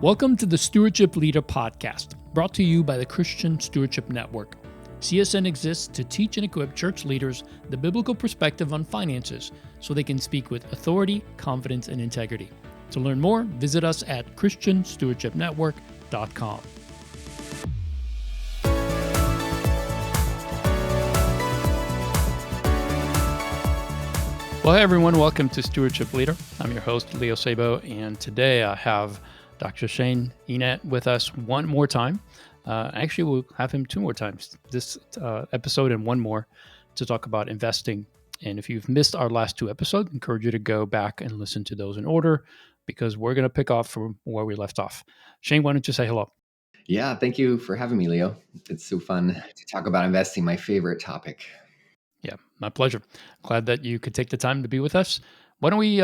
Welcome to the Stewardship Leader Podcast, brought to you by the Christian Stewardship Network. CSN exists to teach and equip church leaders the biblical perspective on finances so they can speak with authority, confidence, and integrity. To learn more, visit us at christianstewardshipnetwork.com. Well, hey everyone, welcome to Stewardship Leader. I'm your host, Leo Sabo, and today I have Dr. Shane Enatt with us one more time. Actually, we'll have him two more times this episode and one more to talk about investing. And if you've missed our last two episodes, I encourage you to go back and listen to those in order because we're going to pick off from where we left off. Shane, why don't you say hello? Yeah, thank you for having me, Leo. It's so fun to talk about investing, my favorite topic. Yeah, my pleasure. Glad that you could take the time to be with us. Why don't we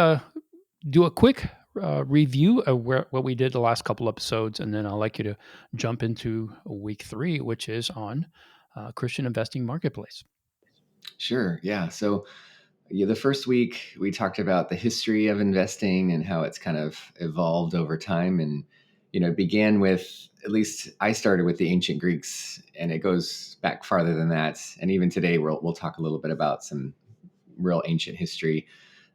do a quick review of what we did the last couple episodes, and then I'd like you to jump into week 3, which is on Christian Investing Marketplace. Sure. Yeah. So the first week we talked about the history of investing and how it's kind of evolved over time. And, it began with, at least I started with the ancient Greeks, and it goes back farther than that. And even today we'll talk a little bit about some real ancient history.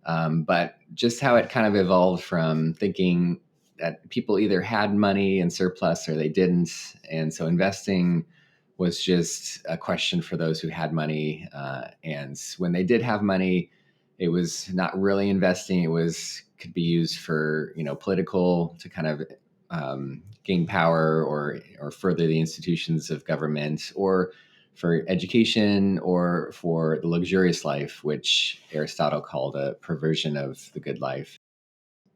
But just how it kind of evolved from thinking that people either had money in surplus or they didn't. And so investing was just a question for those who had money. And when they did have money, it was not really investing. Could be used for, political to kind of gain power or further the institutions of government, or for education, or for the luxurious life, which Aristotle called a perversion of the good life.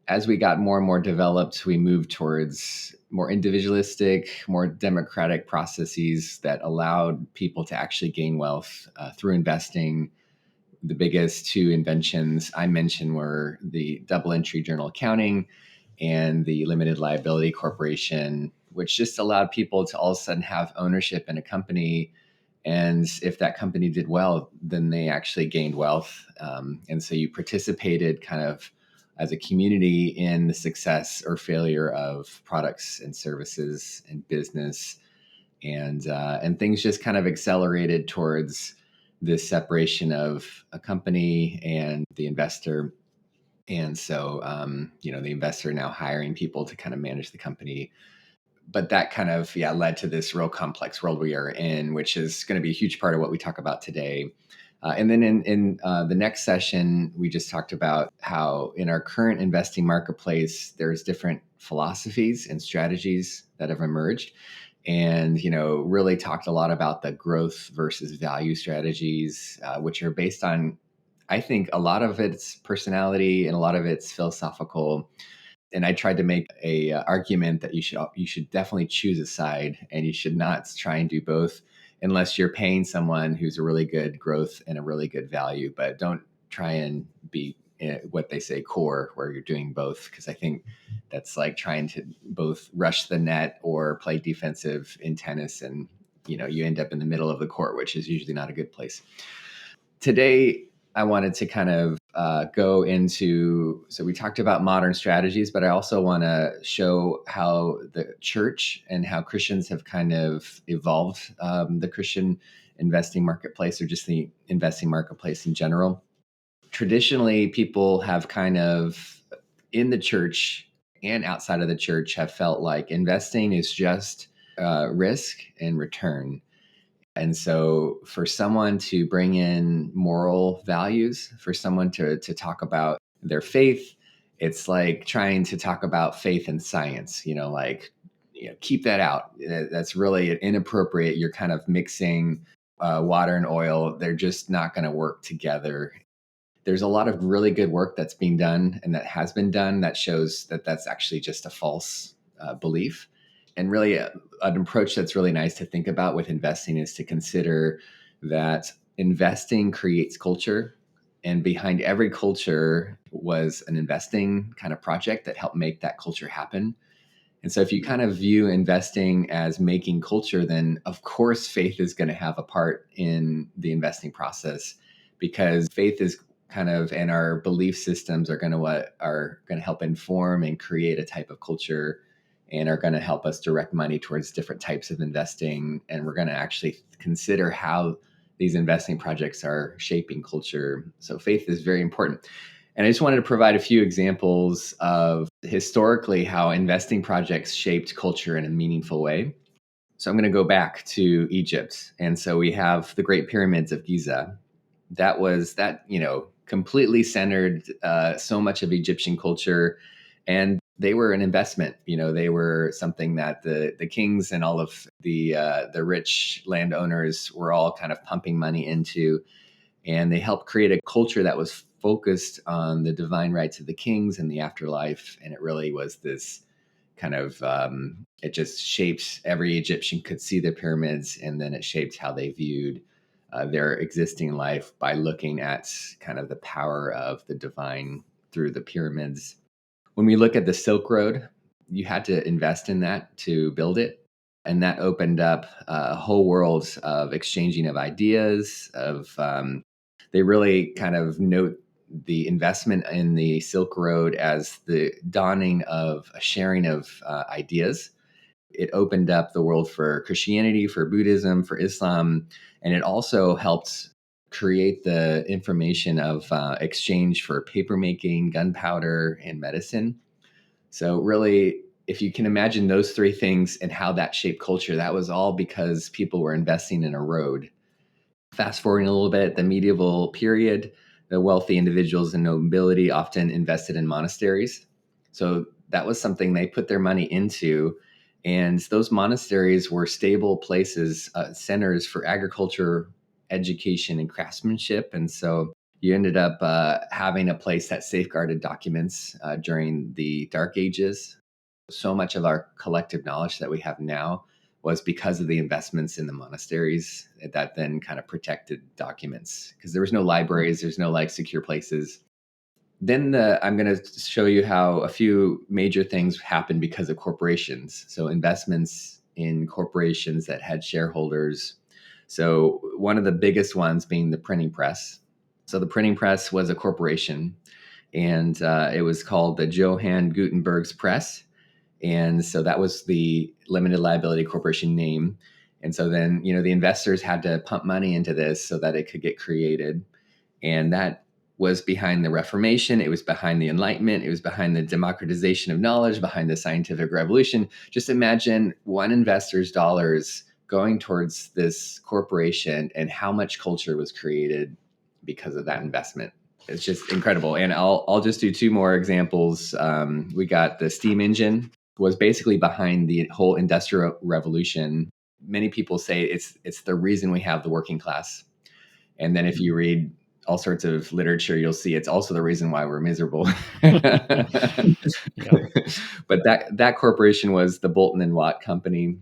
As we got more and more developed, we moved towards more individualistic, more democratic processes that allowed people to actually gain wealth through investing. The biggest two inventions I mentioned were the double entry journal accounting and the limited liability corporation, which just allowed people to all of a sudden have ownership in a company. And if that company did well, then they actually gained wealth. And so you participated kind of as a community in the success or failure of products and services and business. And things just kind of accelerated towards this separation of a company and the investor. And so, the investor now hiring people to kind of manage the company. But that kind of, led to this real complex world we are in, which is going to be a huge part of what we talk about today. And then in the next session, we just talked about how in our current investing marketplace, there's different philosophies and strategies that have emerged. And, really talked a lot about the growth versus value strategies, which are based on, I think, a lot of its personality and a lot of its philosophical. And I tried to make a argument that you should definitely choose a side, and you should not try and do both unless you're paying someone who's a really good growth and a really good value. But don't try and be what they say core, where you're doing both, because I think that's like trying to both rush the net or play defensive in tennis, and you end up in the middle of the court, which is usually not a good place. Today, I wanted to kind of go into, so we talked about modern strategies, but I also want to show how the church and how Christians have kind of evolved the Christian investing marketplace, or just the investing marketplace in general. Traditionally, people have kind of, in the church and outside of the church, have felt like investing is just risk and return. And so for someone to bring in moral values, for someone to talk about their faith, it's like trying to talk about faith and science, keep that out. That's really inappropriate. You're kind of mixing water and oil. They're just not going to work together. There's a lot of really good work that's being done and that has been done that shows that that's actually just a false belief. And really an approach that's really nice to think about with investing is to consider that investing creates culture, and behind every culture was an investing kind of project that helped make that culture happen. And so if you kind of view investing as making culture, then of course faith is going to have a part in the investing process, because faith is kind of, and our belief systems are going to help inform and create a type of culture and are going to help us direct money towards different types of investing. And we're going to actually consider how these investing projects are shaping culture. So faith is very important. And I just wanted to provide a few examples of historically how investing projects shaped culture in a meaningful way. So I'm going to go back to Egypt. And so we have the Great Pyramids of Giza. That completely centered so much of Egyptian culture. And they were an investment. They were something that the kings and all of the rich landowners were all kind of pumping money into. And they helped create a culture that was focused on the divine rights of the kings and the afterlife. And it really was this kind of it just shaped every Egyptian could see the pyramids, and then it shaped how they viewed their existing life by looking at kind of the power of the divine through the pyramids. When we look at the Silk Road, you had to invest in that to build it. And that opened up a whole world of exchanging of ideas, they really kind of note the investment in the Silk Road as the dawning of a sharing of ideas. It opened up the world for Christianity, for Buddhism, for Islam, and it also helped create the information of exchange for papermaking, gunpowder, and medicine. So, really, if you can imagine those three things and how that shaped culture, that was all because people were investing in a road. Fast forwarding a little bit, the medieval period, the wealthy individuals and nobility often invested in monasteries. So that was something they put their money into. And those monasteries were stable places, centers for agriculture, education, and craftsmanship. And so you ended up having a place that safeguarded documents during the Dark Ages. So much of our collective knowledge that we have now was because of the investments in the monasteries that then kind of protected documents, because there was no libraries, there's no like secure places. Then I'm going to show you how a few major things happened because of corporations. So investments in corporations that had shareholders. So one of the biggest ones being the printing press. So the printing press was a corporation, and it was called the Johann Gutenberg's Press. And so that was the limited liability corporation name. And so then, the investors had to pump money into this so that it could get created. And that was behind the Reformation. It was behind the Enlightenment. It was behind the democratization of knowledge, behind the scientific revolution. Just imagine one investor's dollars going towards this corporation and how much culture was created because of that investment. It's just incredible. And I'll just do two more examples. We got the steam engine was basically behind the whole industrial revolution. Many people say it's the reason we have the working class. And then if you read all sorts of literature, you'll see it's also the reason why we're miserable. Yeah. But that corporation was the Bolton and Watt Company.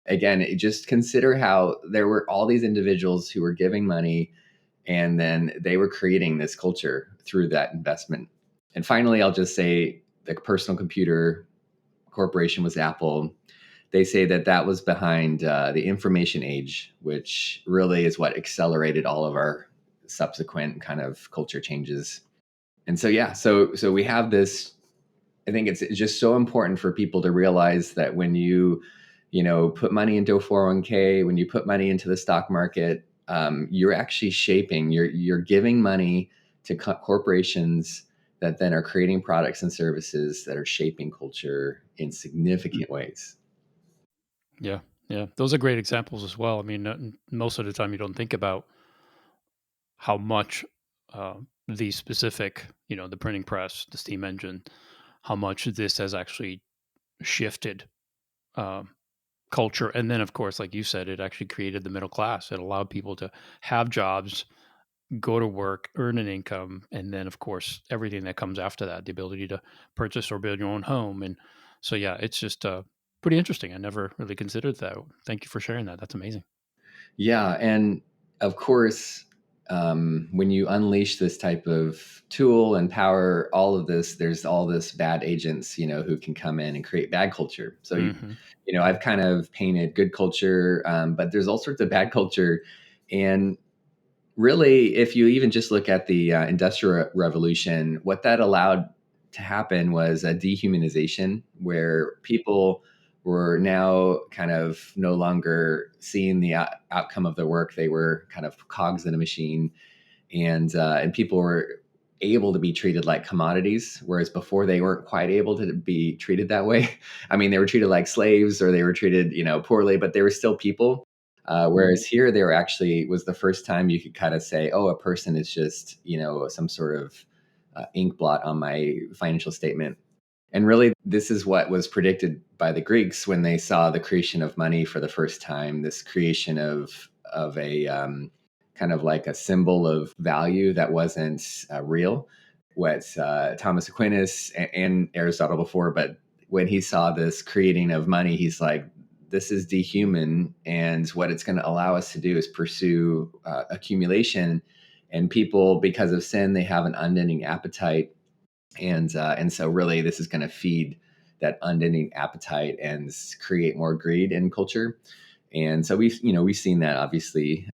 Again, just consider how there were all these individuals who were giving money, and then they were creating this culture through that investment. And finally, I'll just say the personal computer corporation was Apple. They say that was behind the information age, which really is what accelerated all of our subsequent kind of culture changes. And so, yeah, so we have this. I think it's just so important for people to realize that when you put money into a 401k, when you put money into the stock market, you're actually shaping. You're giving money to corporations that then are creating products and services that are shaping culture in significant ways. Yeah. Yeah. Those are great examples as well. I mean, most of the time you don't think about how much uh, the specific, the printing press, the steam engine, how much this has actually shifted um, culture. And then, of course, like you said, it actually created the middle class. It allowed people to have jobs, go to work, earn an income, and then, of course, everything that comes after that, the ability to purchase or build your own home. And so, yeah, it's just pretty interesting. I never really considered that. Thank you for sharing that. That's amazing. Yeah, and of course, when you unleash this type of tool and power, all of this, there's all this bad agents, who can come in and create bad culture. So Hmm. I've kind of painted good culture, but there's all sorts of bad culture, and really, if you even just look at the Industrial Revolution, what that allowed to happen was a dehumanization where people were now kind of no longer seeing the outcome of their work. They were kind of cogs in a machine, and people were able to be treated like commodities, whereas before they weren't quite able to be treated that way. I mean, they were treated like slaves, or they were treated, poorly, but they were still people. Whereas here, they were actually was the first time you could kind of say, "Oh, a person is just some sort of ink blot on my financial statement." And really, this is what was predicted by the Greeks when they saw the creation of money for the first time. This creation of a kind of like a symbol of value that wasn't real. What Thomas Aquinas and Aristotle before, but when he saw this creating of money, he's like, "This is dehuman, and what it's going to allow us to do is pursue accumulation." And people, because of sin, they have an unending appetite, and so really this is going to feed that unending appetite and create more greed in culture. And so we've seen that, obviously.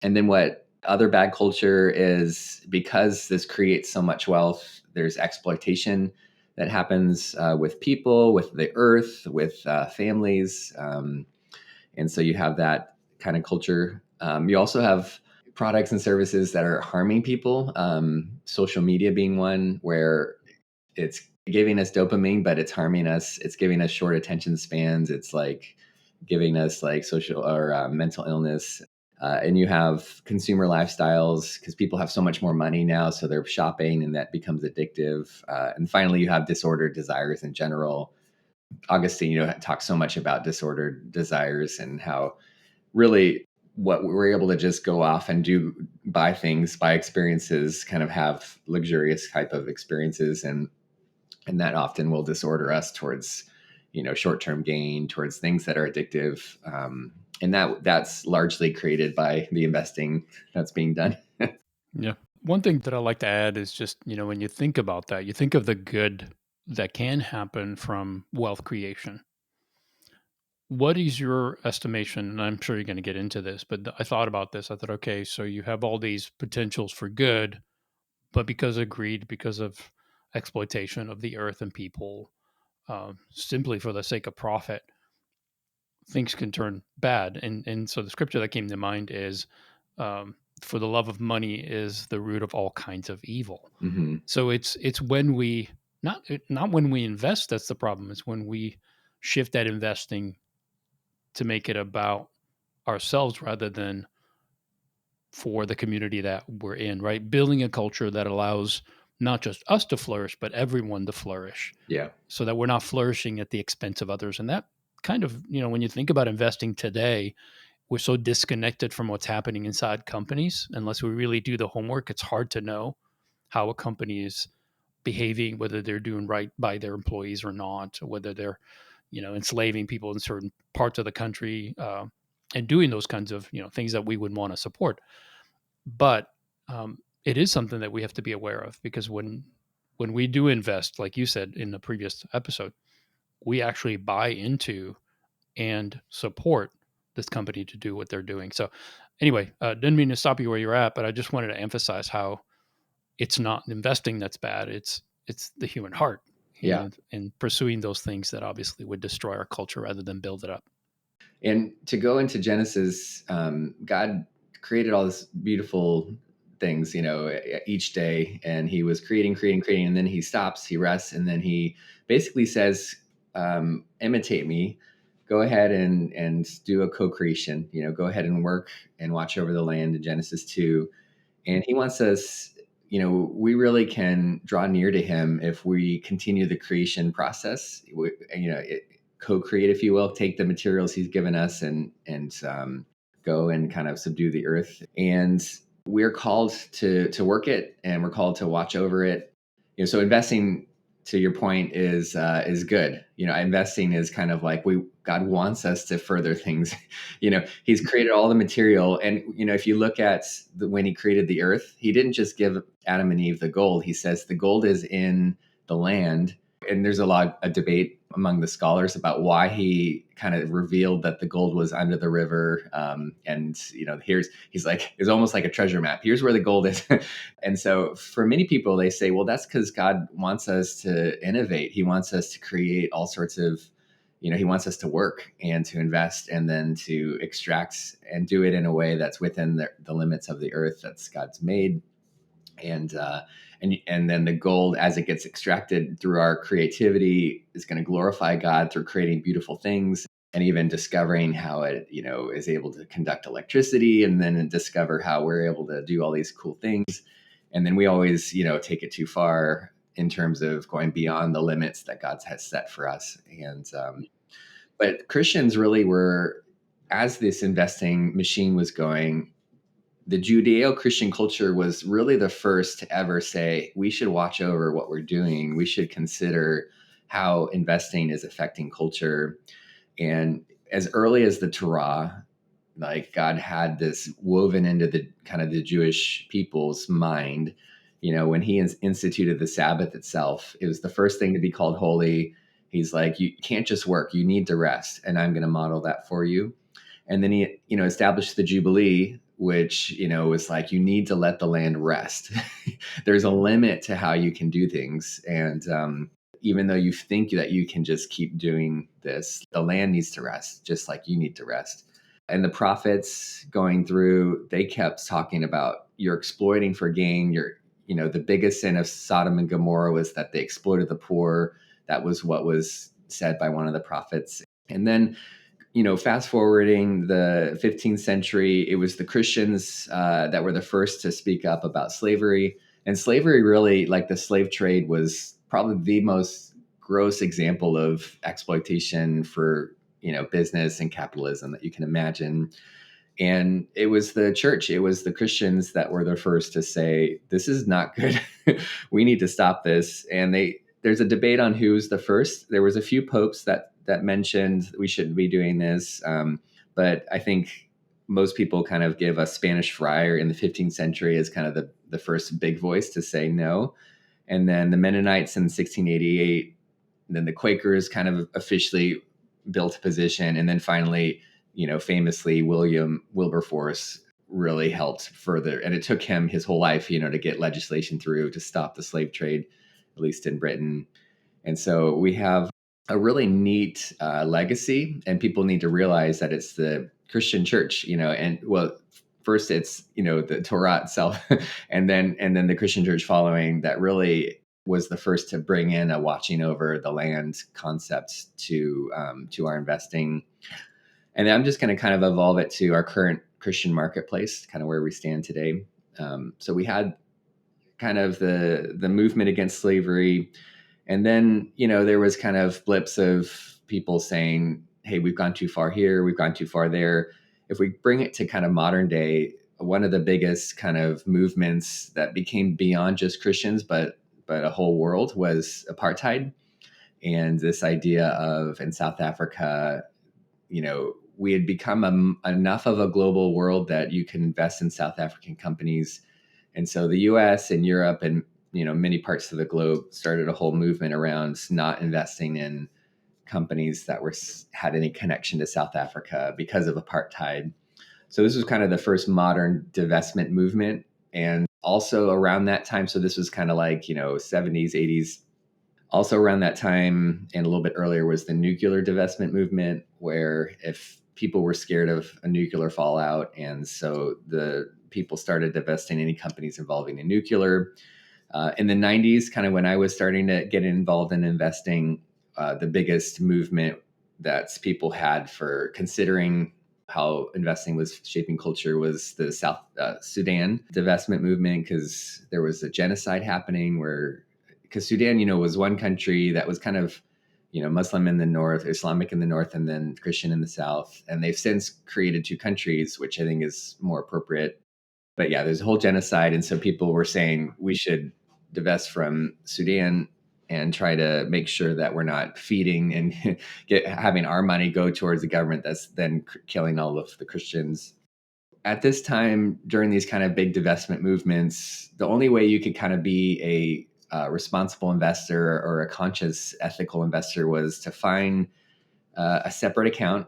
And then what other bad culture is, because this creates so much wealth, there's exploitation that happens with people, with the earth, with families. And so you have that kind of culture. You also have products and services that are harming people, social media being one, where it's giving us dopamine, but it's harming us. It's giving us short attention spans. It's like giving us like social or mental illness. And you have consumer lifestyles because people have so much more money now, so they're shopping, and that becomes addictive. And finally, you have disordered desires in general. Augustine, talks so much about disordered desires and how really what we're able to just go off and do, buy things, buy experiences, kind of have luxurious type of experiences, and that often will disorder us towards short-term gain, towards things that are addictive, and that's largely created by the investing that's being done. Yeah. One thing that I like to add is just, when you think about that, you think of the good that can happen from wealth creation. What is your estimation? And I'm sure you're going to get into this, but I thought about this. I thought, okay, so you have all these potentials for good, but because of greed, because of exploitation of the earth and people, simply for the sake of profit, things can turn bad. And so the scripture that came to mind is, for the love of money is the root of all kinds of evil. Hmm. So it's when we not when we invest that's the problem. It's when we shift that investing to make it about ourselves rather than for the community that we're in, right? Building a culture that allows not just us to flourish, but everyone to flourish Yeah. so that we're not flourishing at the expense of others. And that kind of, when you think about investing today, we're so disconnected from what's happening inside companies. Unless we really do the homework, it's hard to know how a company is behaving, whether they're doing right by their employees or not, or whether they're, enslaving people in certain parts of the country, and doing those kinds of, things that we would want to support. But it is something that we have to be aware of, because when we do invest, like you said in the previous episode, we actually buy into and support this company to do what they're doing. So anyway, didn't mean to stop you where you're at, but I just wanted to emphasize how it's not investing that's bad. It's the human heart, Yeah. and pursuing those things that obviously would destroy our culture rather than build it up. And to go into Genesis, God created all this beautiful things, each day, and He was creating, and then He stops, He rests, and then He basically says, "Imitate me. Go ahead and do a co-creation. Go ahead and work and watch over the land." In Genesis 2, and He wants us. We really can draw near to Him if we continue the creation process. Co-create, if you will, take the materials He's given us and go and kind of subdue the earth. And we're called to work it, and we're called to watch over it. So investing, to your point, is good. Investing is kind of like God wants us to further things. He's created all the material, and if you look at when He created the earth, He didn't just give Adam and Eve the gold. He says the gold is in the land, and there's a lot of debate among the scholars about why he kind of revealed that the gold was under the river. And he's like, it's almost like a treasure map. Here's where the gold is. And so for many people, they say, well, that's because God wants us to innovate. He wants us to create all sorts of, he wants us to work and to invest and then to extract and do it in a way that's within the limits of the earth that's God's made. And then the gold, as it gets extracted through our creativity, is going to glorify God through creating beautiful things, and even discovering how it is able to conduct electricity, and then discover how we're able to do all these cool things. And then we always take it too far in terms of going beyond the limits that God has set for us. And but Christians really were, as this investing machine was going, the Judeo-Christian culture was really the first to ever say, we should watch over what we're doing. We should consider how investing is affecting culture. And as early as the Torah, like God had this woven into the kind of the Jewish people's mind. When he instituted the Sabbath itself, it was the first thing to be called holy. He's like, you can't just work, you need to rest. And I'm going to model that for you. And then he, established the Jubilee, which, was like, you need to let the land rest. There's a limit to how you can do things. And even though you think that you can just keep doing this, the land needs to rest, just like you need to rest. And the prophets going through, they kept talking about, you're exploiting for gain. The biggest sin of Sodom and Gomorrah was that they exploited the poor. That was what was said by one of the prophets. And then fast forwarding the 15th century, it was the Christians that were the first to speak up about slavery. And slavery really, like the slave trade, was probably the most gross example of exploitation for, business and capitalism that you can imagine. And it was the church, it was the Christians that were the first to say, this is not good. We need to stop this. And there's a debate on who's the first. There was a few popes that mentioned we shouldn't be doing this. But I think most people kind of give a Spanish friar in the 15th century as kind of the first big voice to say no. And then the Mennonites in 1688, then the Quakers kind of officially built a position. And then finally, famously, Wilberforce really helped further. And it took him his whole life, to get legislation through to stop the slave trade, at least in Britain. And so we have a really neat legacy, and people need to realize that it's the Christian church, and well, first it's, the Torah itself, and then the Christian church following that really was the first to bring in a watching over the land concept to our investing. And I'm just going to kind of evolve it to our current Christian marketplace, kind of where we stand today. So we had kind of the movement against slavery. And then, there was kind of blips of people saying, hey, we've gone too far here, we've gone too far there. If we bring it to kind of modern day, one of the biggest kind of movements that became beyond just Christians, but a whole world, was apartheid. And this idea of, in South Africa, we had become enough of a global world that you can invest in South African companies. And so the US and Europe and many parts of the globe started a whole movement around not investing in companies that had any connection to South Africa because of apartheid. So this was kind of the first modern divestment movement. And also around that time, so this was kind of like, 70s, 80s. Also around that time and a little bit earlier was the nuclear divestment movement, where if people were scared of a nuclear fallout, and so the people started divesting any companies involving in nuclear. In the 90s, kind of when I was starting to get involved in investing, the biggest movement that people had for considering how investing was shaping culture was the South Sudan divestment movement, because there was a genocide happening because Sudan, was one country that was kind of, Muslim in the north, Islamic in the north, and then Christian in the south. And they've since created two countries, which I think is more appropriate. But yeah, there's a whole genocide. And so people were saying we should divest from Sudan and try to make sure that we're not feeding and having our money go towards the government that's then killing all of the Christians. At this time, during these kind of big divestment movements, the only way you could kind of be a responsible investor or a conscious ethical investor was to find a separate account.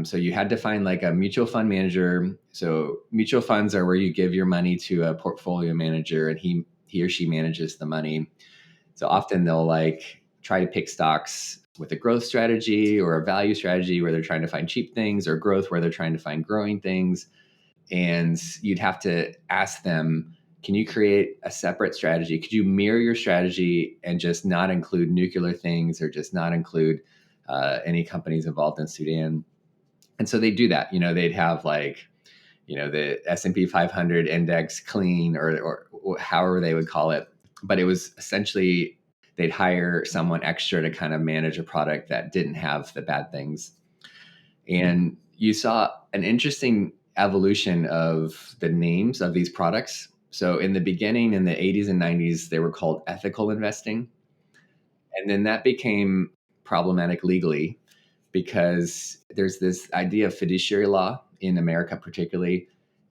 So you had to find like a mutual fund manager. So mutual funds are where you give your money to a portfolio manager, and he or she manages the money. So often they'll like try to pick stocks with a growth strategy or a value strategy where they're trying to find cheap things, or growth where they're trying to find growing things. And you'd have to ask them, can you create a separate strategy? Could you mirror your strategy and just not include nuclear things, or just not include any companies involved in Sudan? And so they do that. They'd have like, the S&P 500 index clean, or however they would call it. But it was essentially they'd hire someone extra to kind of manage a product that didn't have the bad things. And you saw an interesting evolution of the names of these products. So in the beginning, in the 80s and 90s, they were called ethical investing. And then that became problematic legally, because there's this idea of fiduciary law in America, particularly.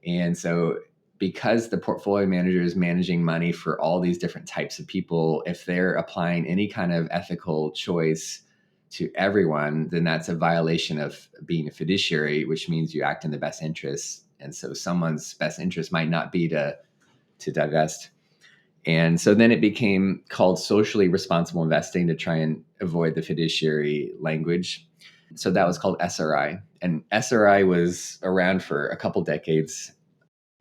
And so, because the portfolio manager is managing money for all these different types of people, if they're applying any kind of ethical choice to everyone, then that's a violation of being a fiduciary, which means you act in the best interest. And so, someone's best interest might not be to divest. And so then it became called socially responsible investing to try and avoid the fiduciary language. So that was called SRI. And SRI was around for a couple decades.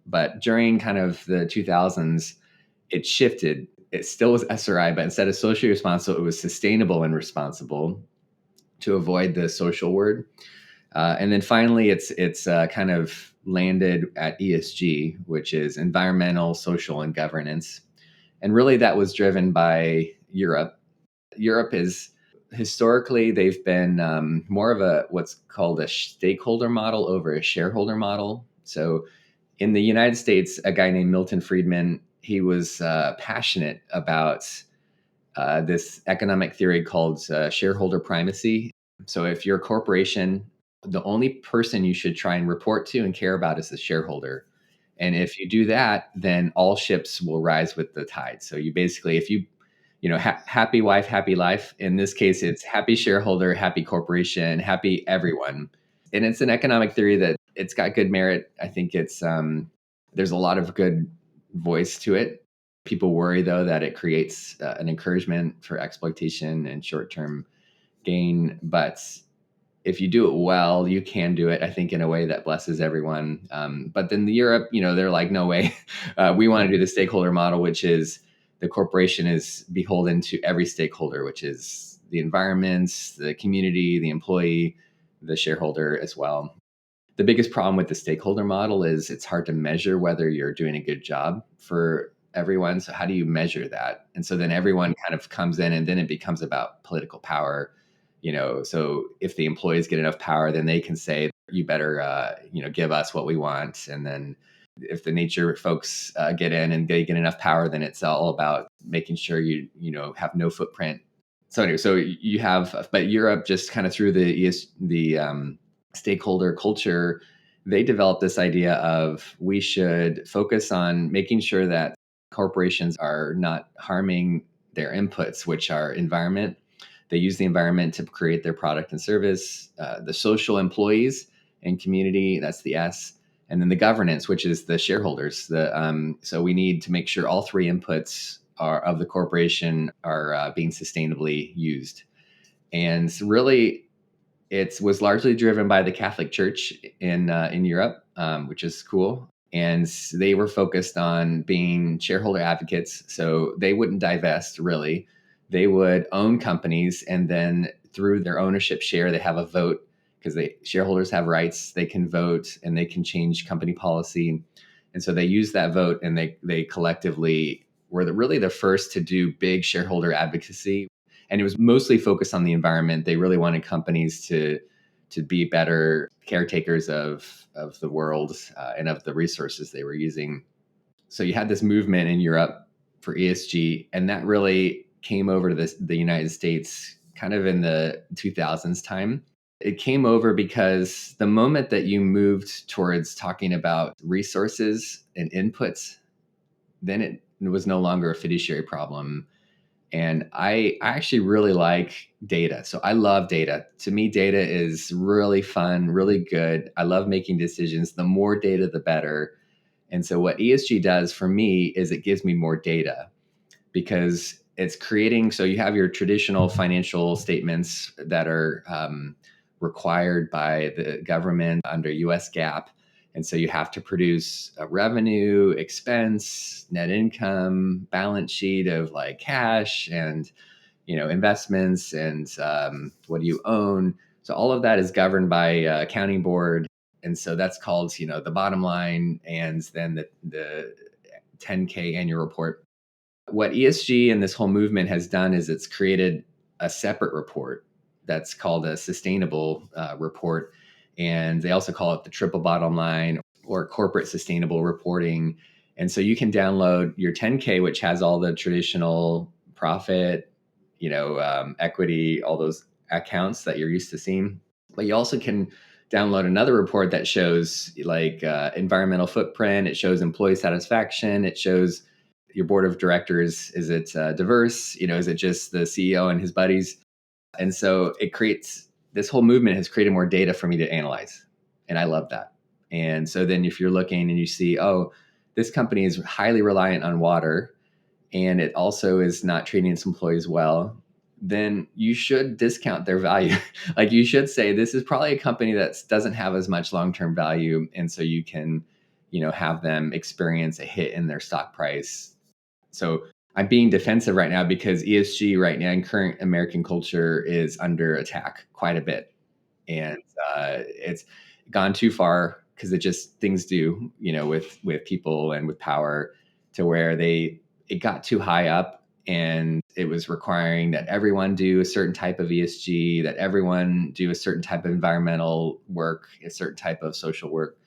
But during kind of the 2000s, it shifted. It still was SRI, but instead of socially responsible, it was sustainable and responsible, to avoid the social word. And then finally, it's kind of landed at ESG, which is environmental, social, and governance. And really, that was driven by Europe. Europe is historically, they've been more of a what's called a stakeholder model over a shareholder model. So in the United States, a guy named Milton Friedman, he was passionate about this economic theory called shareholder primacy. So if you're a corporation, the only person you should try and report to and care about is the shareholder. And if you do that, then all ships will rise with the tide. So you basically, if happy wife, happy life. In this case, it's happy shareholder, happy corporation, happy everyone. And it's an economic theory that it's got good merit. I think there's a lot of good voice to it. People worry, though, that it creates an encouragement for exploitation and short-term gain. But if you do it well, you can do it, I think, in a way that blesses everyone. But then Europe, they're like, no way. We want to do the stakeholder model, which is the corporation is beholden to every stakeholder, which is the environment, the community, the employee, the shareholder as well. The biggest problem with the stakeholder model is it's hard to measure whether you're doing a good job for everyone. So how do you measure that? And so then everyone kind of comes in, and then it becomes about political power. So if the employees get enough power, then they can say, you better, give us what we want. And then if the nature folks get in and they get enough power, then it's all about making sure you have no footprint. So anyway, so you have, but Europe, just kind of through the stakeholder culture, they developed this idea of we should focus on making sure that corporations are not harming their inputs, which are environment. They use the environment to create their product and service, the social employees and community, that's the S, and then the governance, which is the shareholders. So we need to make sure all three inputs of the corporation are being sustainably used. And really, it was largely driven by the Catholic Church in Europe, which is cool. And they were focused on being shareholder advocates. So they wouldn't divest, really. They would own companies, and then through their ownership share, they have a vote, because shareholders have rights. They can vote and they can change company policy. And so they use that vote, and they collectively were really the first to do big shareholder advocacy. And it was mostly focused on the environment. They really wanted companies to be better caretakers of the world and of the resources they were using. So you had this movement in Europe for ESG, and that really came over to the United States kind of in the 2000s time. It came over because the moment that you moved towards talking about resources and inputs, then was no longer a fiduciary problem. And I actually really like data. So I love data. To me, data is really fun, really good. I love making decisions. The more data, the better. And so what ESG does for me is it gives me more data because it's creating. So you have your traditional financial statements that are required by the government under US GAAP. And so you have to produce a revenue, expense, net income, balance sheet of like cash and investments and what do you own. So all of that is governed by accounting board, and so that's called the bottom line, and then the 10K annual report. What ESG and this whole movement has done is it's created a separate report that's called a sustainable report. And they also call it the triple bottom line or corporate sustainable reporting. And so you can download your 10K, which has all the traditional profit, equity, all those accounts that you're used to seeing. But you also can download another report that shows like environmental footprint. It shows employee satisfaction. It shows your board of directors. Is it diverse? Is it just the CEO and his buddies? And so it creates this whole movement has created more data for me to analyze. And I love that. And so then if you're looking and you see, oh, this company is highly reliant on water and it also is not treating its employees well, then you should discount their value. Like you should say, this is probably a company that doesn't have as much long-term value. And so you can, have them experience a hit in their stock price. So I'm being defensive right now because ESG right now in current American culture is under attack quite a bit. And it's gone too far because it just things do, with people and with power to where it got too high up and it was requiring that everyone do a certain type of ESG, that everyone do a certain type of environmental work, a certain type of social work.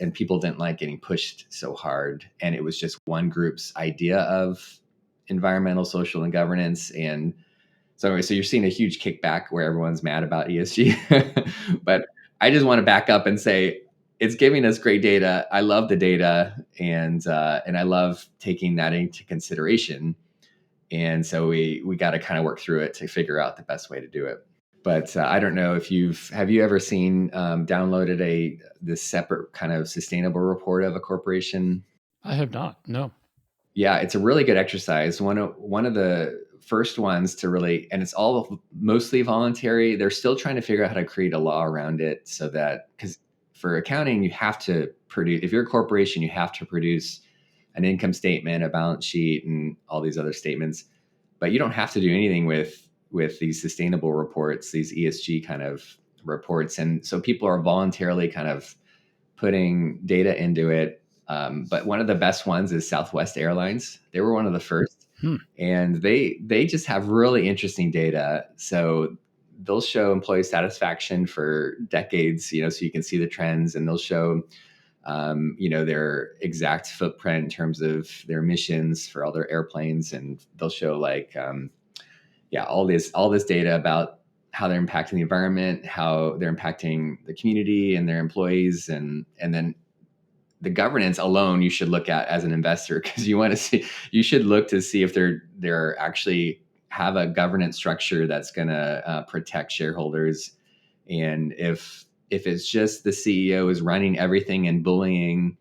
And people didn't like getting pushed so hard. And it was just one group's idea of environmental, social, and governance. And so anyway, so you're seeing a huge kickback where everyone's mad about ESG. But I just want to back up and say it's giving us great data. I love the data, and I love taking that into consideration. And so we got to kind of work through it to figure out the best way to do it. But I don't know if have you ever seen downloaded this separate kind of sustainable report of a corporation? I have not. No. Yeah, it's a really good exercise. One of the first ones to really, and it's all mostly voluntary. They're still trying to figure out how to create a law around it so that, because for accounting, you have to produce, if you're a corporation, you have to produce an income statement, a balance sheet, and all these other statements. But you don't have to do anything with these sustainable reports, these ESG kind of reports. And so people are voluntarily kind of putting data into it. But one of the best ones is Southwest Airlines. They were one of the first, and they just have really interesting data. So they'll show employee satisfaction for decades, so you can see the trends, and they'll show, their exact footprint in terms of their emissions for all their airplanes, and they'll show like, all this data about how they're impacting the environment, how they're impacting the community and their employees, and then the governance alone you should look at as an investor, because you should look to see if they're actually have a governance structure that's going to protect shareholders. And if it's just the CEO is running everything and bullying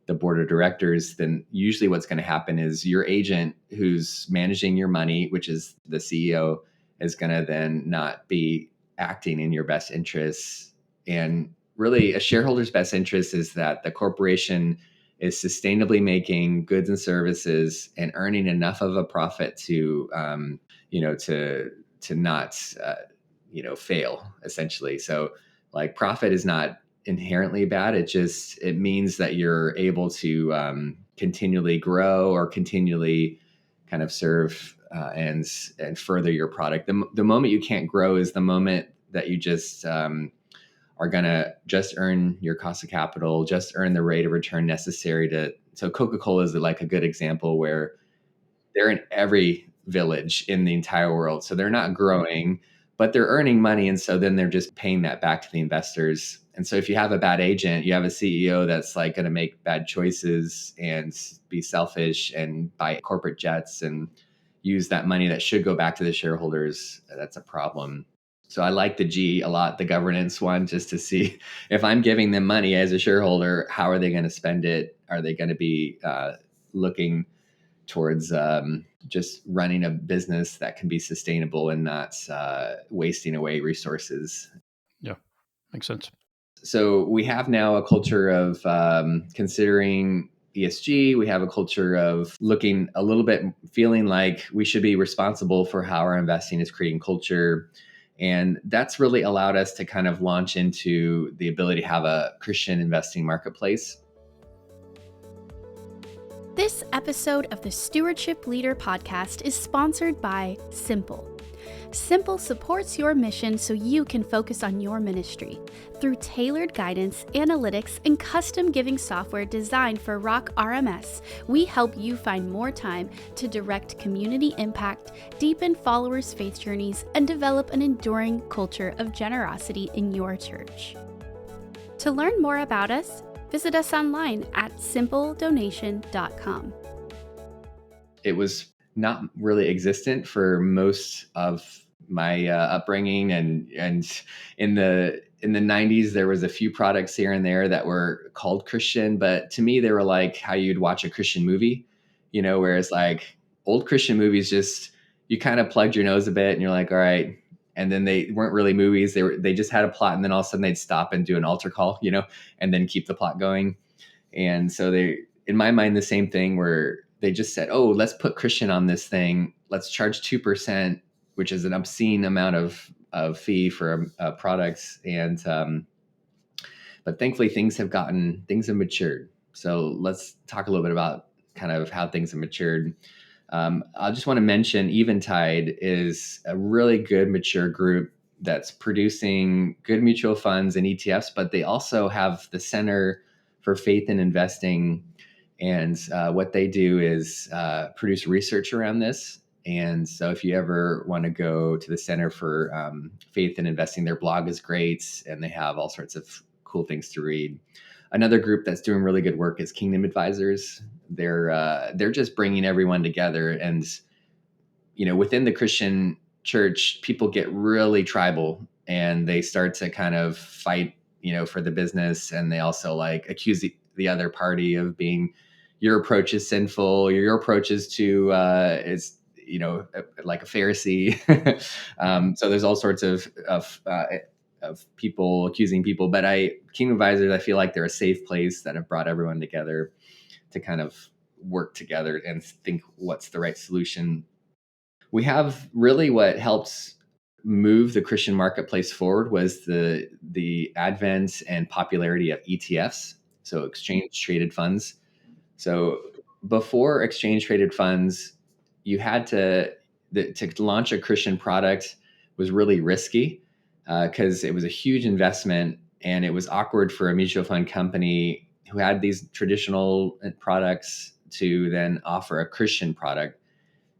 the board of directors, then usually what's going to happen is your agent who's managing your money, which is the CEO, is going to then not be acting in your best interests. And really, a shareholder's best interest is that the corporation is sustainably making goods and services and earning enough of a profit to, to not, fail, essentially. So, like, profit is not inherently bad. It means that you're able to continually grow or continually kind of serve and further your product. The moment you can't grow is the moment that you just are going to just earn your cost of capital, just earn the rate of return necessary to. So Coca-Cola is like a good example where they're in every village in the entire world. So they're not growing, but they're earning money. And so then they're just paying that back to the investors. And so if you have a bad agent, you have a CEO that's like going to make bad choices and be selfish and buy corporate jets and use that money that should go back to the shareholders. That's a problem. So I like the G a lot, the governance one, just to see if I'm giving them money as a shareholder, how are they going to spend it? Are they going to be looking towards just running a business that can be sustainable and not wasting away resources? Yeah, makes sense. So we have now a culture of considering ESG. We have a culture of looking a little bit, feeling like we should be responsible for how our investing is creating culture. And that's really allowed us to kind of launch into the ability to have a Christian investing marketplace. This episode of the Stewardship Leader podcast is sponsored by Simple. Simple supports your mission so you can focus on your ministry. Through tailored guidance, analytics, and custom giving software designed for Rock RMS, we help you find more time to direct community impact, deepen followers' faith journeys, and develop an enduring culture of generosity in your church. To learn more about us, visit us online at simpledonation.com. It was not really existent for most of my upbringing, and in the 90s there was a few products here and there that were called Christian, but to me they were like how you'd watch a Christian movie, whereas like old Christian movies, just you kind of plugged your nose a bit and you're like, all right. And then they weren't really movies. They just had a plot, and then all of a sudden they'd stop and do an altar call, and then keep the plot going. And so they, in my mind, the same thing where they just said, oh, let's put Christian on this thing. Let's charge 2%, which is an obscene amount of fee for products. And but thankfully things have matured. So let's talk a little bit about kind of how things have matured. I just want to mention Eventide is a really good mature group that's producing good mutual funds and ETFs, but they also have the Center for Faith and Investing. And what they do is produce research around this. And so if you ever want to go to the Center for Faith and Investing, their blog is great, and they have all sorts of cool things to read. Another group that's doing really good work is Kingdom Advisors. They're just bringing everyone together, and within the Christian church, people get really tribal, and they start to kind of fight, for the business, and they also like accuse the other party of being, your approach is sinful, your approach is to is like a Pharisee. So there's all sorts of people accusing people, but Kingdom Advisors, I feel like they're a safe place that have brought everyone together to kind of work together and think what's the right solution. We have really what helps move the Christian marketplace forward was the advent and popularity of ETFs, so exchange traded funds. So before exchange traded funds, you had to launch a Christian product was really risky because it was a huge investment, and it was awkward for a mutual fund company who had these traditional products to then offer a Christian product,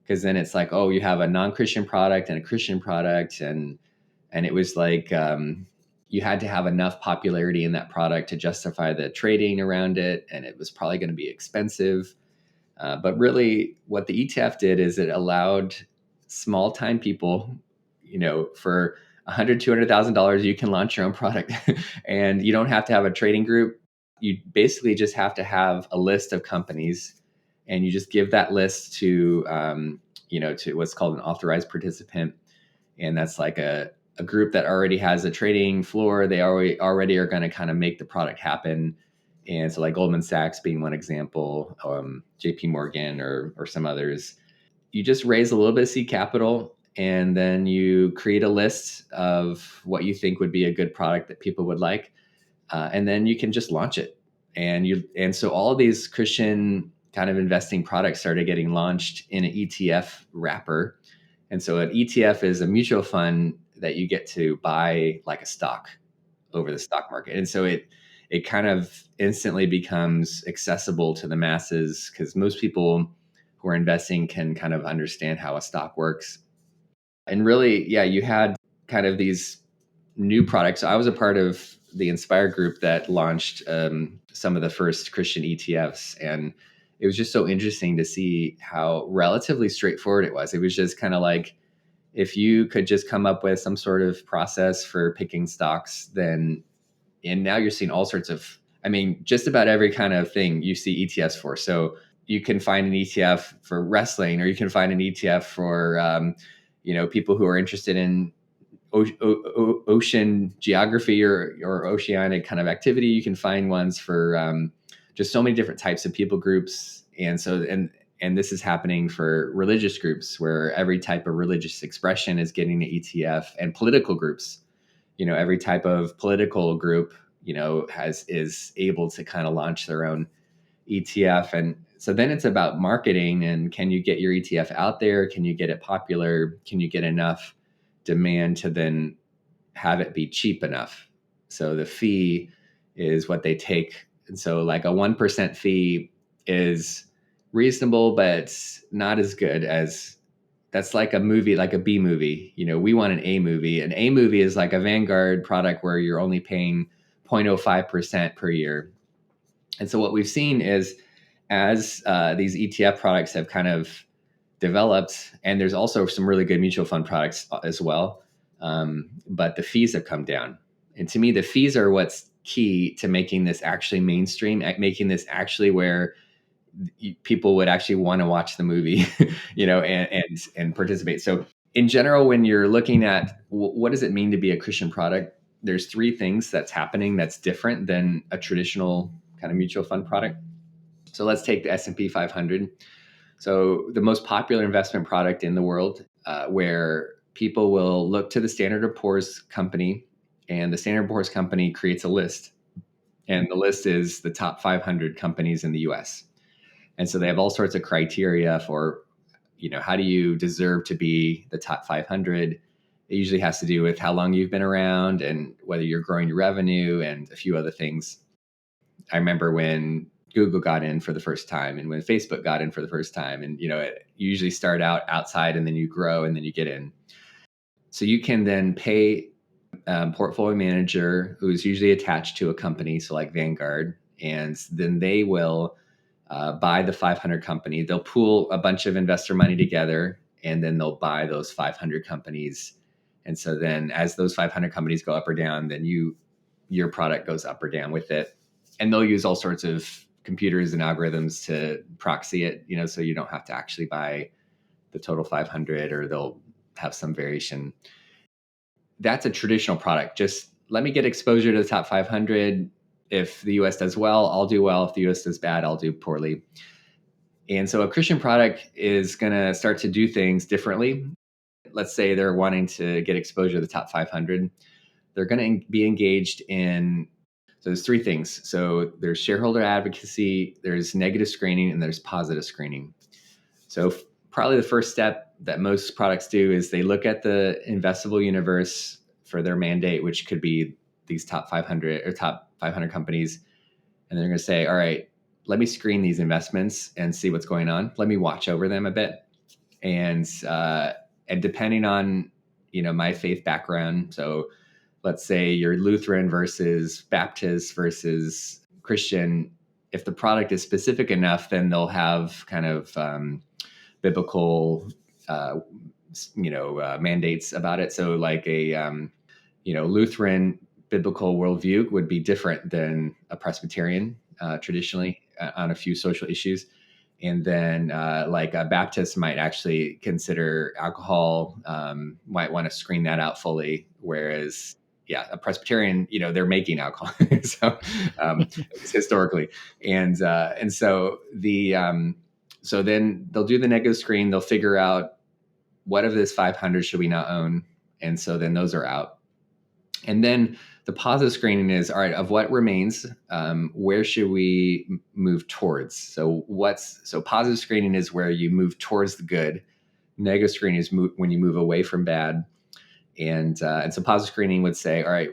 because then it's like, oh, you have a non-Christian product and a Christian product, and it was like you had to have enough popularity in that product to justify the trading around it, and it was probably going to be expensive. But really, what the ETF did is it allowed small-time people, for $100,000, $200,000, you can launch your own product, and you don't have to have a trading group. You basically just have to have a list of companies, and you just give that list to to what's called an authorized participant, and that's like a group that already has a trading floor. They already are going to kind of make the product happen. And so like Goldman Sachs being one example, JP Morgan or some others. You just raise a little bit of seed capital, and then you create a list of what you think would be a good product that people would like. And then you can just launch it. And so all of these Christian kind of investing products started getting launched in an ETF wrapper. And so an ETF is a mutual fund that you get to buy like a stock over the stock market. And so it kind of instantly becomes accessible to the masses, because most people who are investing can kind of understand how a stock works. And really, yeah, you had kind of these new products. I was a part of the Inspire group that launched some of the first Christian ETFs, and it was just so interesting to see how relatively straightforward it was. It was just kind of like, if you could just come up with some sort of process for picking stocks, then, and now you're seeing all sorts of, I mean, just about every kind of thing you see ETFs for. So you can find an ETF for wrestling, or you can find an ETF for, people who are interested in ocean geography or oceanic kind of activity. You can find ones for just so many different types of people groups. And this is happening for religious groups, where every type of religious expression is getting an ETF, and political groups, every type of political group, is able to kind of launch their own ETF. And so then it's about marketing, and can you get your ETF out there? Can you get it popular? Can you get enough demand to then have it be cheap enough? So the fee is what they take. And so like a 1% fee is reasonable, but not as good as, that's like a movie, like a B movie. We want an A movie. An A movie is like a Vanguard product where you're only paying 0.05% per year. And so what we've seen is, as these ETF products have kind of developed, and there's also some really good mutual fund products as well, but the fees have come down. And to me, the fees are what's key to making this actually mainstream, making this actually where people would actually want to watch the movie, and participate. So in general, when you're looking at what does it mean to be a Christian product, there's three things that's happening that's different than a traditional kind of mutual fund product. So let's take the S&P 500. So the most popular investment product in the world, where people will look to the Standard & Poor's company, and the Standard & Poor's company creates a list. And the list is the top 500 companies in the US. And so they have all sorts of criteria for, how do you deserve to be the top 500? It usually has to do with how long you've been around and whether you're growing your revenue and a few other things. I remember when Google got in for the first time, and when Facebook got in for the first time, and you usually start out outside and then you grow and then you get in. So you can then pay a portfolio manager who is usually attached to a company, so like Vanguard, and then they will buy the 500 company. They'll pool a bunch of investor money together, and then they'll buy those 500 companies. And so then as those 500 companies go up or down, then your product goes up or down with it. And they'll use all sorts of computers and algorithms to proxy it, so you don't have to actually buy the total 500, or they'll have some variation. That's a traditional product. Just let me get exposure to the top 500. If the US does well, I'll do well. If the US does bad, I'll do poorly. And so a Christian product is going to start to do things differently. Let's say they're wanting to get exposure to the top 500. They're going to be engaged in, so there's three things. So there's shareholder advocacy, there's negative screening, and there's positive screening. So probably the first step that most products do is they look at the investable universe for their mandate, which could be these top 500 or top 500 companies. And they're going to say, all right, let me screen these investments and see what's going on. Let me watch over them a bit. And depending on, my faith background. So let's say you're Lutheran versus Baptist versus Christian. If the product is specific enough, then they'll have kind of biblical, mandates about it. So like a, Lutheran biblical worldview would be different than a Presbyterian traditionally on a few social issues. And then like a Baptist might actually consider alcohol, might want to screen that out fully. Whereas, a Presbyterian, they're making alcohol. So historically. And so so then they'll do the negative screen. They'll figure out what of this 500 should we not own? And so then those are out. And then the positive screening is, all right, of what remains, where should we move towards? So positive screening is where you move towards the good. Negative screening is when you move away from bad. And so positive screening would say, all right,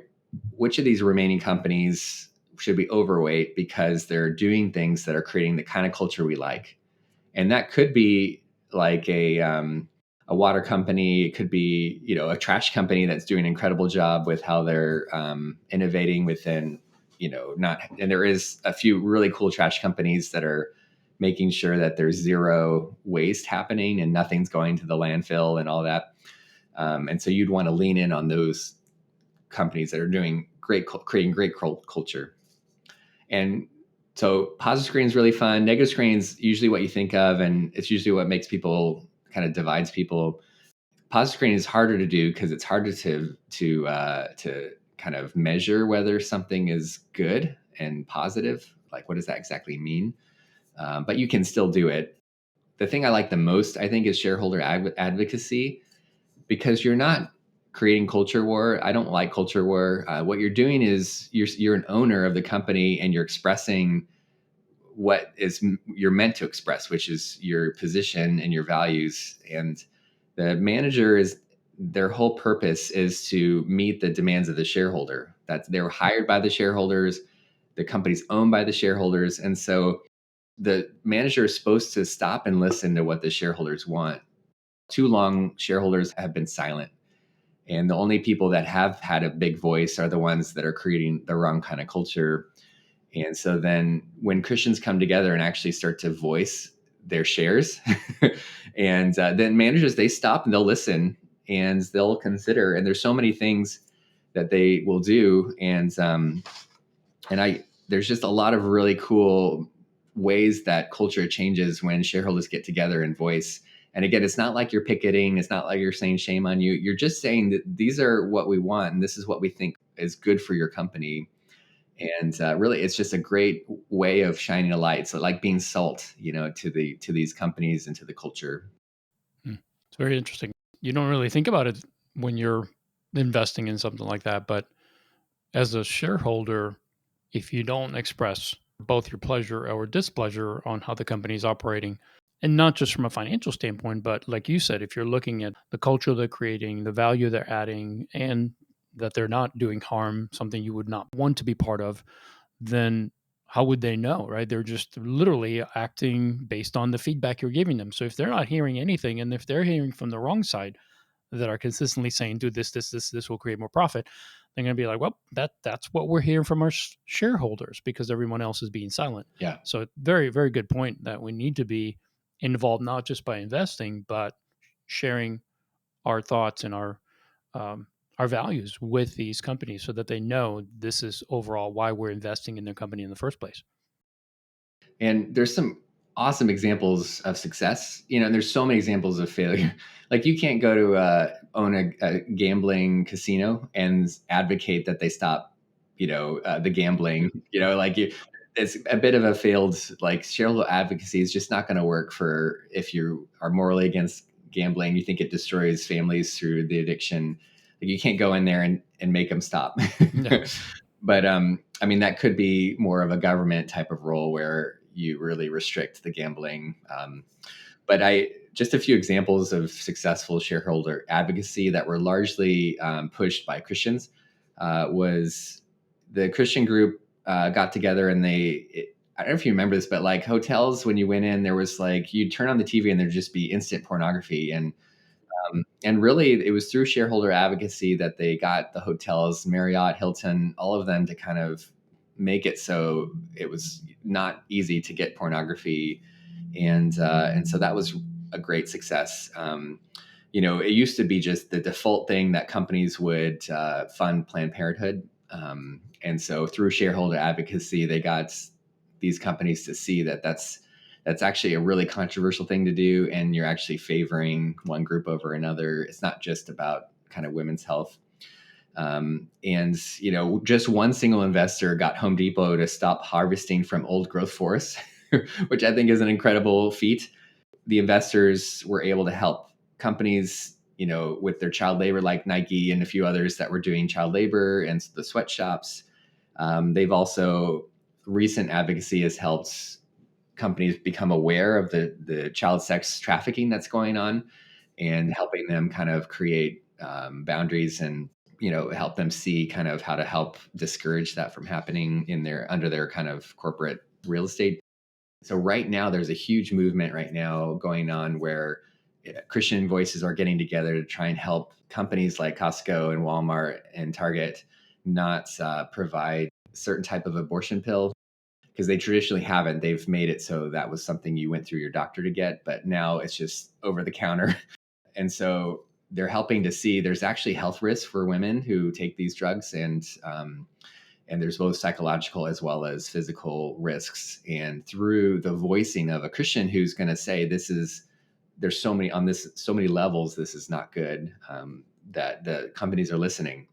which of these remaining companies should be overweight because they're doing things that are creating the kind of culture we like? And that could be like a a water company. It could be, a trash company that's doing an incredible job with how they're innovating within, not, and there is a few really cool trash companies that are making sure that there's zero waste happening and nothing's going to the landfill and all that. And so you'd want to lean in on those companies that are doing creating great culture. And so positive screening is really fun. Negative screening is usually what you think of, and it's usually what makes people kind of divides people. Positive screening is harder to do because it's harder to kind of measure whether something is good and positive. Like, what does that exactly mean? But you can still do it. The thing I like the most, I think, is shareholder advocacy, because you're not creating culture war. I don't like culture war. What you're doing is you're an owner of the company and you're expressing what is you're meant to express, which is your position and your values. And the manager is their whole purpose is to meet the demands of the shareholder. That they were hired by the shareholders, the company's owned by the shareholders, and so the manager is supposed to stop and listen to what the shareholders want. Too long, shareholders have been silent. And the only people that have had a big voice are the ones that are creating the wrong kind of culture. And so then when Christians come together and actually start to voice their shares, and then managers, they stop and they'll listen and they'll consider. And there's so many things that they will do. And there's just a lot of really cool ways that culture changes when shareholders get together and voice. And again, it's not like you're picketing. It's not like you're saying shame on you. You're just saying that these are what we want, and this is what we think is good for your company. And really, it's just a great way of shining a light. So, like being salt, to these companies and to the culture. It's very interesting. You don't really think about it when you're investing in something like that, but as a shareholder, if you don't express both your pleasure or displeasure on how the company is operating, and not just from a financial standpoint, but like you said, if you're looking at the culture they're creating, the value they're adding, and that they're not doing harm, something you would not want to be part of, then how would they know, right? They're just literally acting based on the feedback you're giving them. So if they're not hearing anything, and if they're hearing from the wrong side that are consistently saying, do this will create more profit, they're going to be like, well, that's what we're hearing from our shareholders because everyone else is being silent. Yeah. So very, very good point that we need to be involved, not just by investing, but sharing our thoughts and our values with these companies so that they know this is overall why we're investing in their company in the first place. And there's some awesome examples of success, and there's so many examples of failure. Like, you can't go to own a gambling casino and advocate that they stop, the gambling. It's a bit of a failed, like, shareholder advocacy is just not going to work for if you are morally against gambling. You think it destroys families through the addiction. Like, you can't go in there and make them stop. No. But I mean, that could be more of a government type of role where you really restrict the gambling. But just a few examples of successful shareholder advocacy that were largely pushed by Christians was the Christian group got together and I don't know if you remember this, but like hotels, when you went in, there was like, you'd turn on the TV and there'd just be instant pornography. And really, it was through shareholder advocacy that they got the hotels, Marriott, Hilton, all of them to kind of make it so it was not easy to get pornography, and so that was a great success. It used to be just the default thing that companies would fund Planned Parenthood, and so through shareholder advocacy, they got these companies to see that that's actually a really controversial thing to do, and you're actually favoring one group over another. It's not just about kind of women's health. And just one single investor got Home Depot to stop harvesting from old growth forests, which I think is an incredible feat. The investors were able to help companies, with their child labor, like Nike and a few others that were doing child labor and the sweatshops. They've also, recent advocacy has helped companies become aware of the child sex trafficking that's going on, and helping them kind of create boundaries and help them see kind of how to help discourage that from happening under their kind of corporate real estate. So right now there's a huge movement right now going on where Christian voices are getting together to try and help companies like Costco and Walmart and Target not provide certain type of abortion pill, because they traditionally haven't. They've made it so that was something you went through your doctor to get, but now it's just over the counter. And so they're helping to see there's actually health risks for women who take these drugs, and there's both psychological as well as physical risks. And through the voicing of a Christian who's going to say there's so many levels, this is not good, that the companies are listening,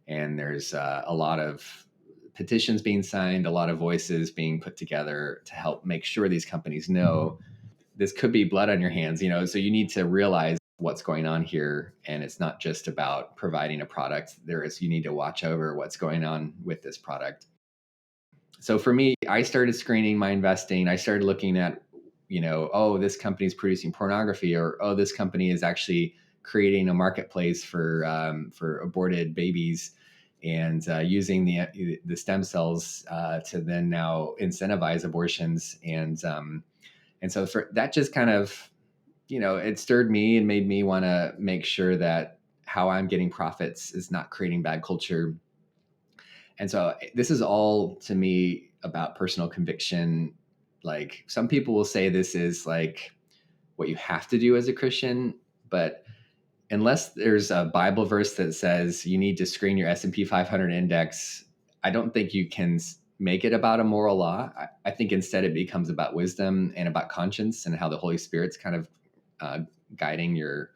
and there's a lot of petitions being signed, a lot of voices being put together to help make sure these companies know this could be blood on your hands, so you need to realize what's going on here, and it's not just about providing a product. You need to watch over what's going on with this product. So for me, I started screening my investing. I started looking at, oh, this company is producing pornography, or oh, this company is actually creating a marketplace for aborted babies, and using the stem cells to then now incentivize abortions. And so that just kind of, it stirred me and made me want to make sure that how I'm getting profits is not creating bad culture. And so this is all, to me, about personal conviction. Like, some people will say this is like what you have to do as a Christian, but unless there's a Bible verse that says you need to screen your S&P 500 index, I don't think you can make it about a moral law. I think instead it becomes about wisdom and about conscience, and how the Holy Spirit's kind of guiding your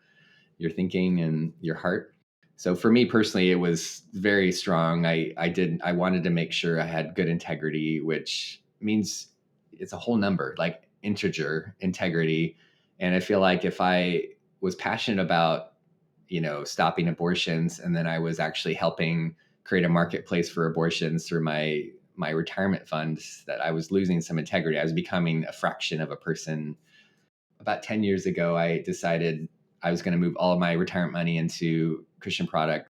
thinking and your heart. So for me personally, it was very strong. I wanted to make sure I had good integrity, which means it's a whole number, like integer integrity. And I feel like if I was passionate about, stopping abortions, and then I was actually helping create a marketplace for abortions through my retirement funds, that I was losing some integrity. I was becoming a fraction of a person. About 10 years ago, I decided I was going to move all of my retirement money into Christian product.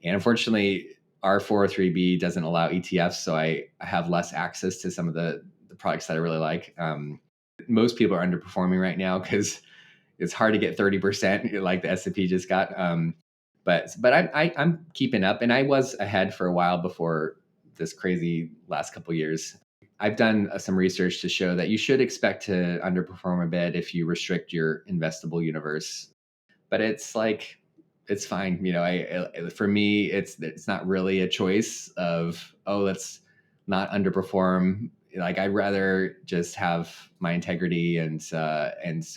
And unfortunately, our 403B doesn't allow ETFs, so I have less access to some of the products that I really like. Most people are underperforming right now because it's hard to get 30% like the S&P just got. But I'm keeping up, and I was ahead for a while before this crazy last couple of years. I've done some research to show that you should expect to underperform a bit if you restrict your investable universe. But it's like, it's fine. For me, it's not really a choice of, oh, let's not underperform. Like, I'd rather just have my integrity and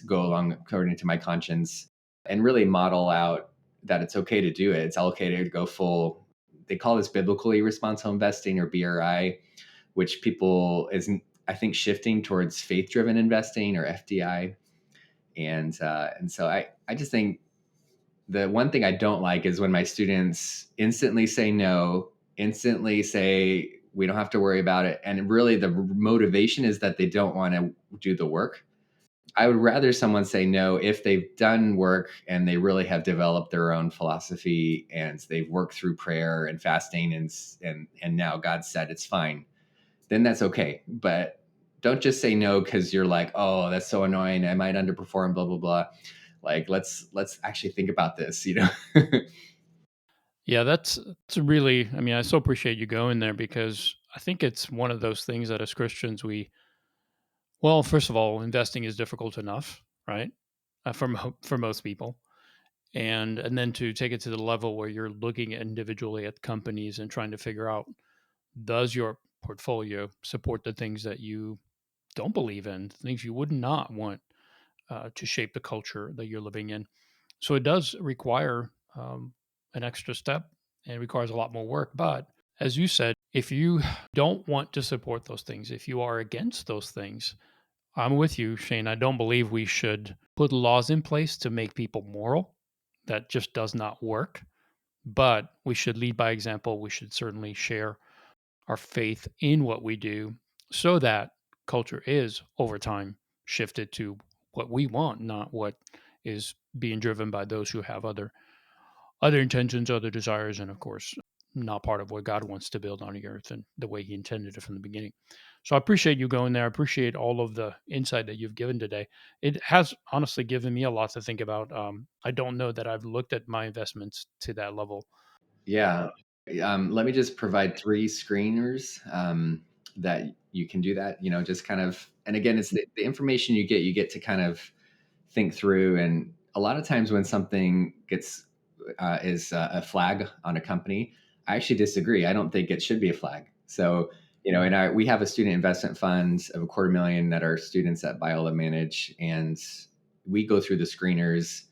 go along according to my conscience, and really model out that it's okay to do it. It's okay to go full. They call this biblically responsible investing, or BRI, which people is, I think, shifting towards faith-driven investing, or FDI. And so I just think the one thing I don't like is when my students instantly say no, instantly say we don't have to worry about it, and really the motivation is that they don't want to do the work. I would rather someone say no if they've done work and they really have developed their own philosophy, and they've worked through prayer and fasting, and now God said it's fine. Then that's okay. But don't just say no because you're like, oh, that's so annoying, I might underperform, blah blah blah. Like, let's actually think about this. Yeah, that's really, I mean, I so appreciate you going there, because I think it's one of those things that as Christians well, first of all, investing is difficult enough, right? For most people. And then to take it to the level where you're looking individually at companies and trying to figure out, does your portfolio support the things that you don't believe in, things you would not want to shape the culture that you're living in. So it does require an extra step, and it requires a lot more work. But as you said, if you don't want to support those things, if you are against those things, I'm with you, Shane. I don't believe we should put laws in place to make people moral. That just does not work. But we should lead by example. We should certainly share our faith in what we do, so that culture is over time shifted to what we want, not what is being driven by those who have other intentions, other desires, and of course, not part of what God wants to build on the earth and the way He intended it from the beginning. So I appreciate you going there. I appreciate all of the insight that you've given today. It has honestly given me a lot to think about. I don't know that I've looked at my investments to that level. Yeah. Let me just provide three screeners that you can do that, just kind of, and again, it's the information you get to kind of think through. And a lot of times when something is a flag on a company, I actually disagree. I don't think it should be a flag. So, we have a student investment fund of $250,000 that our students at Biola manage, and we go through the screeners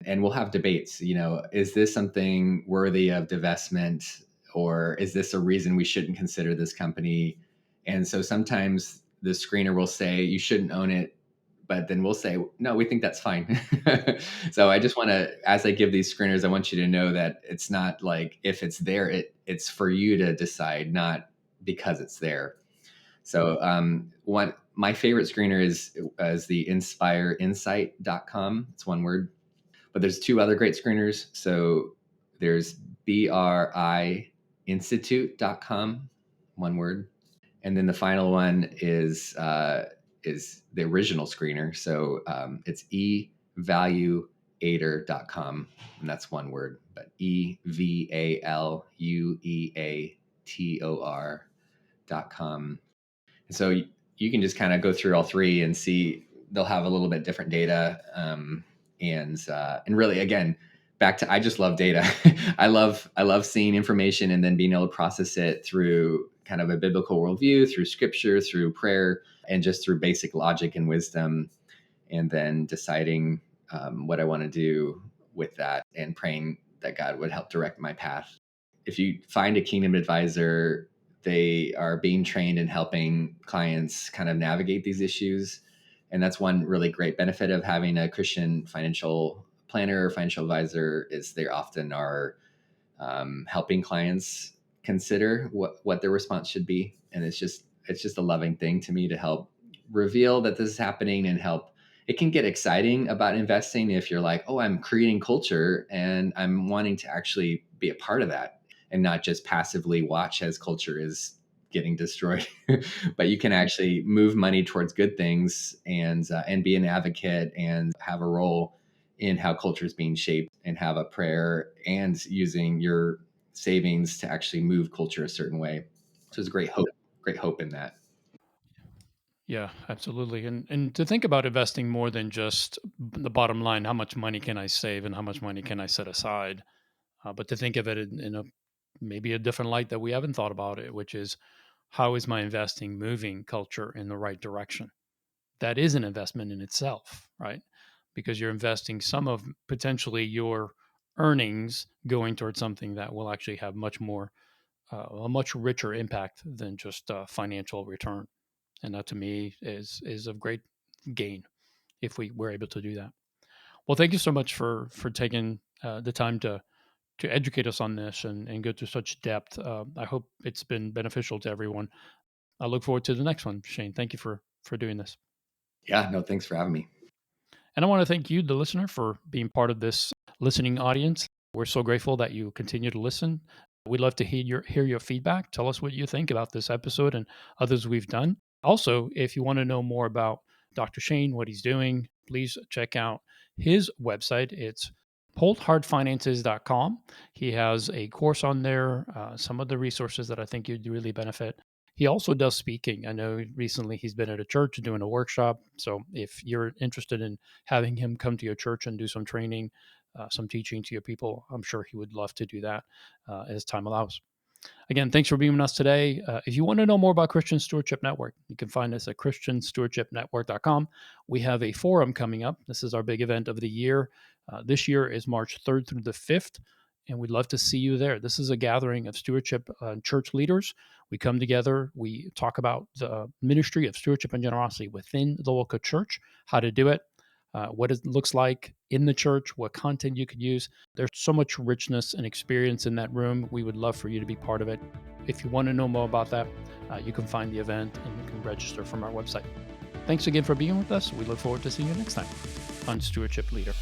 and we'll have debates. Is this something worthy of divestment, or is this a reason we shouldn't consider this company? And so sometimes the screener will say you shouldn't own it, but then we'll say no, we think that's fine. So I just want to, as I give these screeners, I want you to know that it's not like if it's there, it's for you to decide, not because it's there. So one my favorite screener is the inspireinsight.com. It's one word. But there's two other great screeners. So there's briinstitute.com, one word. And then the final one is the original screener. So it's evaluator.com, and that's one word, but evaluator.com. And so you can just kind of go through all three and see they'll have a little bit different data. And really, again, back to, I just love data. I love seeing information and then being able to process it through kind of a biblical worldview, through scripture, through prayer, and just through basic logic and wisdom, and then deciding what I want to do with that and praying that God would help direct my path. If you find a Kingdom advisor, they are being trained in helping clients kind of navigate these issues. And that's one really great benefit of having a Christian financial planner or financial advisor, is they often are helping clients consider what their response should be. And it's just a loving thing to me to help reveal that this is happening and help. It can get exciting about investing if you're like, oh, I'm creating culture and I'm wanting to actually be a part of that and not just passively watch as culture is getting destroyed. But you can actually move money towards good things and be an advocate and have a role in how culture is being shaped, and have a prayer and using your savings to actually move culture a certain way. So there's great hope in that. Yeah, absolutely. And to think about investing more than just the bottom line, how much money can I save and how much money can I set aside, but to think of it in a maybe a different light that we haven't thought about it, which is how is my investing moving culture in the right direction? That is an investment in itself, right? Because you're investing some of potentially your earnings going towards something that will actually have a much richer impact than just financial return. And that to me is of great gain if we were able to do that. Well, thank you so much for taking the time to educate us on this and go to such depth. I hope it's been beneficial to everyone. I look forward to the next one, Shane. Thank you for doing this. Yeah, no, thanks for having me. And I want to thank you, the listener, for being part of this listening audience. We're so grateful that you continue to listen. We'd love to hear your feedback. Tell us what you think about this episode and others we've done. Also, if you want to know more about Dr. Shane, what he's doing, please check out his website. It's pullhardfinances.com. He has a course on there, some of the resources that I think you'd really benefit. He also does speaking. I know recently he's been at a church doing a workshop. So if you're interested in having him come to your church and do some training, some teaching to your people, I'm sure he would love to do that as time allows. Again, thanks for being with us today. If you want to know more about Christian Stewardship Network, you can find us at christianstewardshipnetwork.com. We have a forum coming up. This is our big event of the year. This year is March 3rd through the 5th, and we'd love to see you there. This is a gathering of stewardship church leaders. We come together, we talk about the ministry of stewardship and generosity within the local church, how to do it, what it looks like in the church, what content you could use. There's so much richness and experience in that room. We would love for you to be part of it. If you want to know more about that, you can find the event and you can register from our website. Thanks again for being with us. We look forward to seeing you next time on Stewardship Leader.